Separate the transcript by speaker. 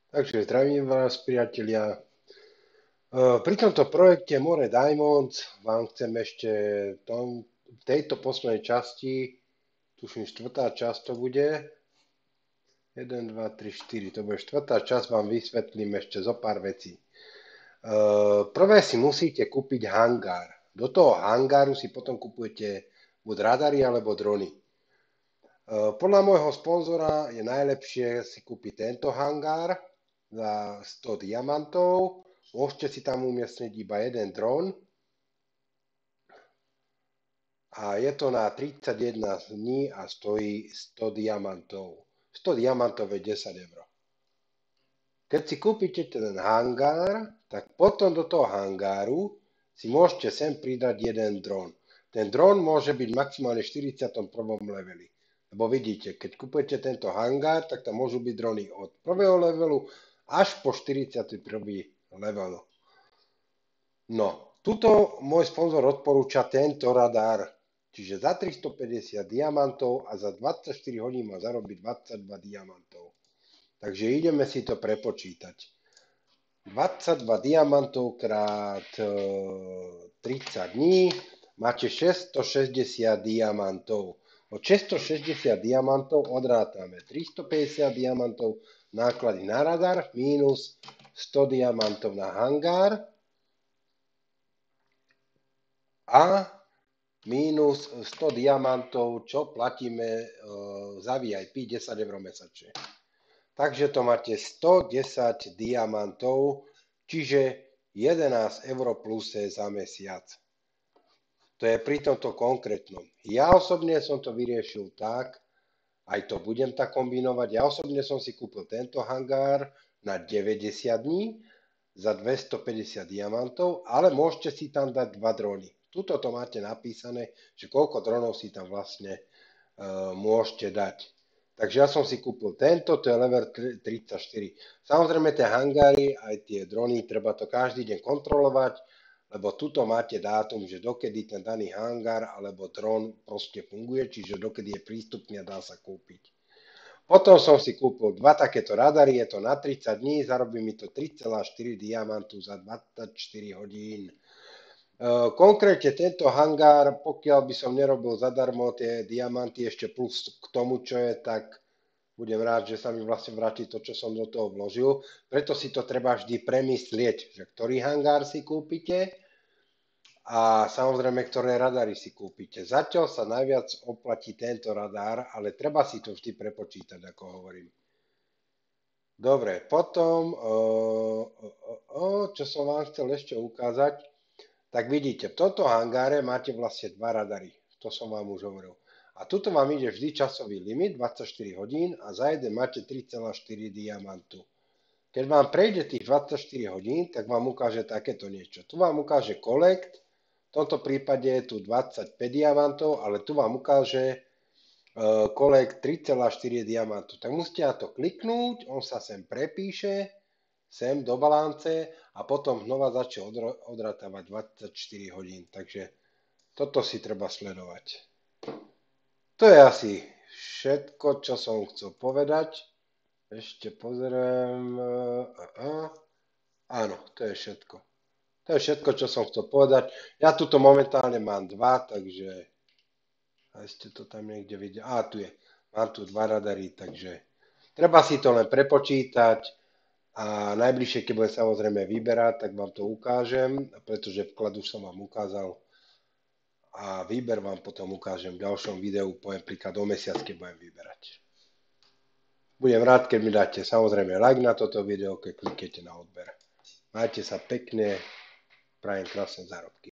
Speaker 1: Takže zdravím vás, priatelia. Pri tomto projekte More Diamonds vám chcem ešte v tejto poslednej časti, tuším štvrtá časť to bude, 1, 2, 3, 4, to bude štvrtá časť, vám vysvetlím ešte zo pár vecí. Prvé si musíte kúpiť hangár. Do toho hangáru si potom kupujete buď radary alebo drony. Podľa môjho sponzora je najlepšie si kúpiť tento hangár za 100 diamantov. Môžete si tam umiestniť iba jeden dron a je to na 31 dní a stojí 100 diamantov. 100 diamantov je 10 eur. Keď si kúpite ten hangár, tak potom do toho hangáru si môžete sem pridať jeden dron. Ten dron môže byť maximálne v 41. leveli. Lebo vidíte, keď kupujete tento hangár, tak tam môžu byť drony od prvého levelu až po 41. level. No, tuto môj sponzor odporúča tento radar. Čiže za 350 diamantov a za 24 hodín má zarobiť 22 diamantov. Takže ideme si to prepočítať. 22 diamantov krát 30 dní máte 660 diamantov. Od 660 diamantov odrátame 350 diamantov náklady na radar minus 100 diamantov na hangár a minus 100 diamantov, čo platíme za VIP 10 eur mesačne. Takže to máte 110 diamantov, čiže 11 eur plus za mesiac. To je pri tomto konkrétnom. Ja osobne som to vyriešil tak, aj to budem tak kombinovať. Ja osobne som si kúpil tento hangár na 90 dní za 250 diamantov, ale môžete si tam dať 2 drony. Tuto to máte napísané, že koľko dronov si tam vlastne môžete dať. Takže ja som si kúpil tento, to je level 34. Samozrejme tie hangáry, aj tie drony, treba to každý deň kontrolovať, lebo tuto máte dátum, že dokedy ten daný hangár alebo dron proste funguje, čiže dokedy je prístupný a dá sa kúpiť. Potom som si kúpil 2 takéto radary, je to na 30 dní, zarobí mi to 3,4 diamantu za 24 hodín. Konkrétne tento hangár, pokiaľ by som nerobil zadarmo tie diamanty ešte plus k tomu, čo je, tak budem rád, že sa mi vlastne vráti to, čo som do toho vložil. Preto si to treba vždy premyslieť, že ktorý hangár si kúpite a samozrejme, ktoré radary si kúpite. Zatiaľ sa najviac oplatí tento radar, ale treba si to vždy prepočítať, ako hovorím. Dobre, potom, čo som vám chcel ešte ukázať, tak vidíte, v tomto hangáre máte vlastne 2 radary. To som vám už hovoril. A tuto vám ide vždy časový limit 24 hodín a za jeden máte 3,4 diamantu. Keď vám prejde tých 24 hodín, tak vám ukáže takéto niečo. Tu vám ukáže collect, v tomto prípade je tu 25 diamantov, ale tu vám ukáže collect 3,4 diamantu. Tak musíte na to kliknúť, on sa sem prepíše, sem do balance a potom znova začne odratávať 24 hodín. Takže toto si treba sledovať. To je asi všetko, čo som chcel povedať. Ešte pozriem. Áno, to je všetko. To je všetko, čo som chcel povedať. Ja tuto momentálne mám 2, takže a ste to tam niekde videli. Tu je. Mám tu 2 radary, takže treba si to len prepočítať. A najbližšie, keď budem samozrejme vyberať, tak vám to ukážem, pretože vklad už som vám ukázal. A výber vám potom ukážem v ďalšom videu, poviem príklad o mesiac, keď budem vyberať. Budem rád, keď mi dáte samozrejme like na toto video, keď kliknete na odber. Majte sa pekne, prajem krásne zárobky.